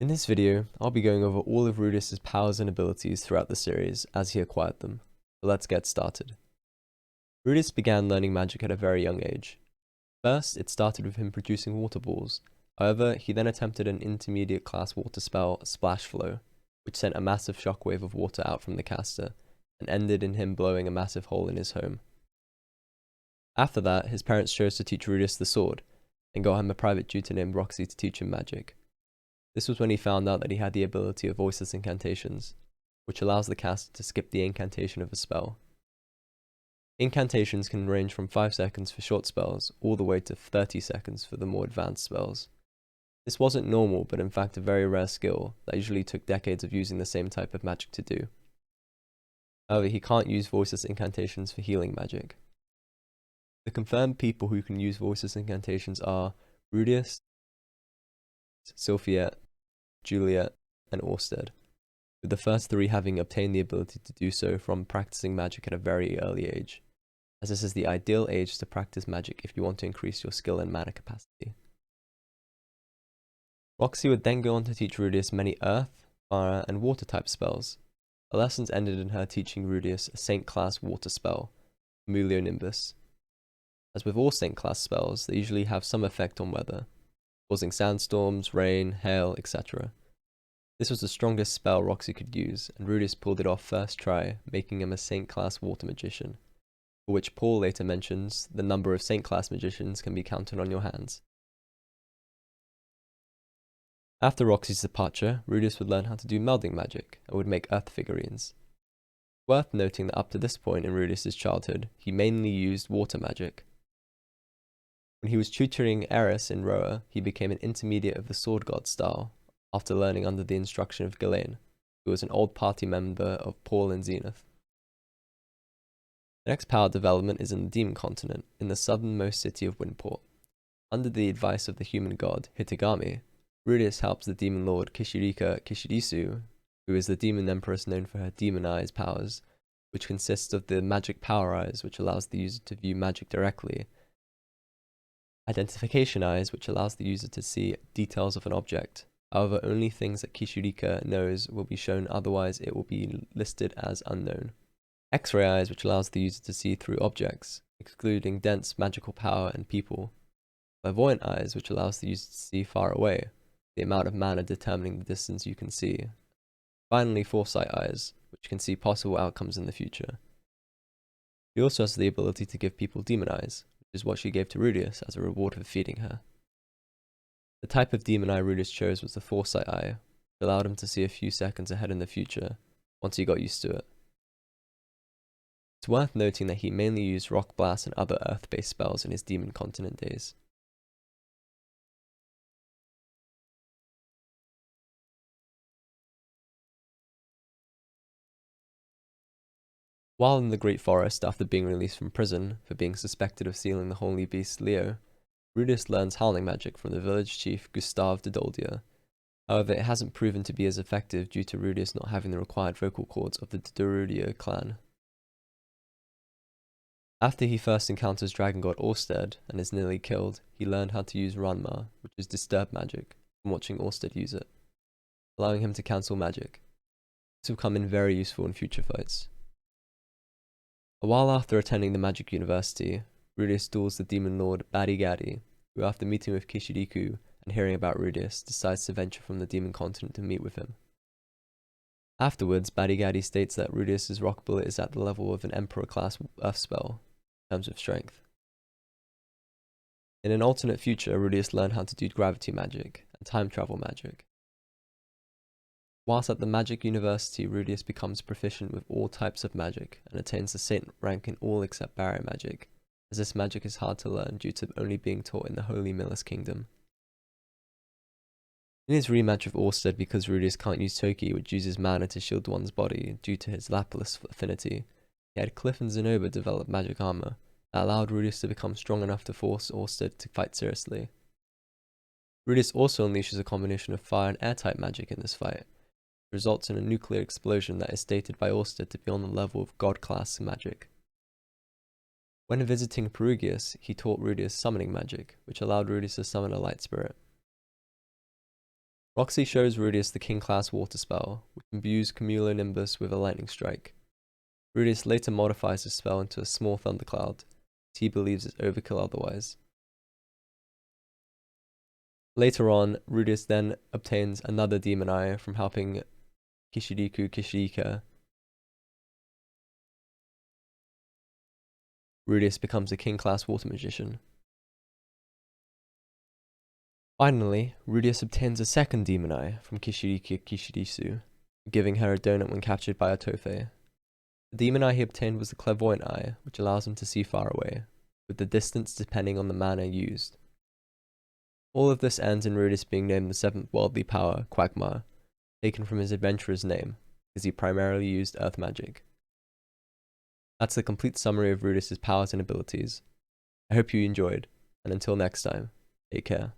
In this video, I'll be going over all of Rudeus' powers and abilities throughout the series as he acquired them. So let's get started. Rudeus began learning magic at a very young age. First, it started with him producing water balls. However, he then attempted an intermediate class water spell, Splash Flow, which sent a massive shockwave of water out from the caster, and ended in him blowing a massive hole in his home. After that, his parents chose to teach Rudeus the sword, and got him a private tutor named Roxy to teach him magic. This was when he found out that he had the ability of voiceless incantations, which allows the caster to skip the incantation of a spell. Incantations can range from 5 seconds for short spells, all the way to 30 seconds for the more advanced spells. This wasn't normal, but in fact a very rare skill that usually took decades of using the same type of magic to do. However, he can't use voiceless incantations for healing magic. The confirmed people who can use voiceless incantations are Rudeus, Sylphiette, Juliet, and Orsted, with the first three having obtained the ability to do so from practicing magic at a very early age, as this is the ideal age to practice magic if you want to increase your skill and mana capacity. Roxy would then go on to teach Rudeus many earth, fire, and water type spells. The lessons ended in her teaching Rudeus a Saint class water spell, Nimbus. As with all Saint class spells, they usually have some effect on weather, causing sandstorms, rain, hail, etc. This was the strongest spell Roxy could use, and Rudeus pulled it off first try, making him a Saint-class water magician, for which Paul later mentions the number of Saint-class magicians can be counted on your hands. After Roxy's departure, Rudeus would learn how to do melding magic, and would make earth figurines. Worth noting that up to this point in Rudeus' childhood, he mainly used water magic. When he was tutoring Eris in Roa, he became an intermediate of the sword god style, after learning under the instruction of Ghislaine, who was an old party member of Paul and Zenith. The next power development is in the Demon Continent, in the southernmost city of Windport. Under the advice of the human god, Hitagami, Rudeus helps the demon lord Kishirika Kishidisu, who is the demon empress known for her demon eyes powers, which consists of the magic power eyes, which allows the user to view magic directly, identification eyes, which allows the user to see details of an object. However, only things that Kishirika knows will be shown, otherwise it will be listed as unknown. X-ray eyes, which allows the user to see through objects, excluding dense magical power and people. Clairvoyant eyes, which allows the user to see far away, the amount of mana determining the distance you can see. Finally, foresight eyes, which can see possible outcomes in the future. He also has the ability to give people demon eyes, which is what she gave to Rudeus as a reward for feeding her. The type of demon eye Rudeus chose was the foresight eye, which allowed him to see a few seconds ahead in the future, once he got used to it. It's worth noting that he mainly used rock blast and other earth-based spells in his Demon Continent days. While in the Great Forest after being released from prison for being suspected of stealing the holy beast Leo, Rudeus learns howling magic from the village chief Gustave de Doldia. However, it hasn't proven to be as effective due to Rudeus not having the required vocal cords of the Dorudia clan. After he first encounters dragon god Orsted and is nearly killed, he learned how to use Ranma, which is disturb magic, from watching Orsted use it, allowing him to cancel magic. This will come in very useful in future fights. A while after attending the Magic University, Rudeus duels the demon lord Badigadi, who after meeting with Kishiriku and hearing about Rudeus, decides to venture from the Demon Continent to meet with him. Afterwards, Badigadi states that Rudeus' rock bullet is at the level of an Emperor-class earth spell, in terms of strength. In an alternate future, Rudeus learned how to do gravity magic and time travel magic. Whilst at the Magic University, Rudeus becomes proficient with all types of magic and attains the Saint rank in all except barrier magic, as this magic is hard to learn due to only being taught in the Holy Miller's Kingdom. In his rematch with Orsted, because Rudeus can't use Toki, which uses mana to shield one's body due to his Lapis affinity, he had Cliff and Zenobia develop magic armor that allowed Rudeus to become strong enough to force Orsted to fight seriously. Rudeus also unleashes a combination of fire and air type magic in this fight, which results in a nuclear explosion that is stated by Orsted to be on the level of god-class magic. When visiting Perugius, he taught Rudeus summoning magic, which allowed Rudeus to summon a light spirit. Roxy shows Rudeus the King class water spell, which imbues Cumulonimbus with a lightning strike. Rudeus later modifies the spell into a small thundercloud, as he believes it's overkill otherwise. Later on, Rudeus then obtains another demon eye from helping Kishirika. Rudeus becomes a King class water magician. Finally, Rudeus obtains a second demon eye from Kishirisu, giving her a donut when captured by Otofe. The demon eye he obtained was the clairvoyant eye, which allows him to see far away, with the distance depending on the mana used. All of this ends in Rudeus being named the seventh worldly power, Quagmire, taken from his adventurer's name, because he primarily used earth magic. That's the complete summary of Rudeus' powers and abilities. I hope you enjoyed, and until next time, take care.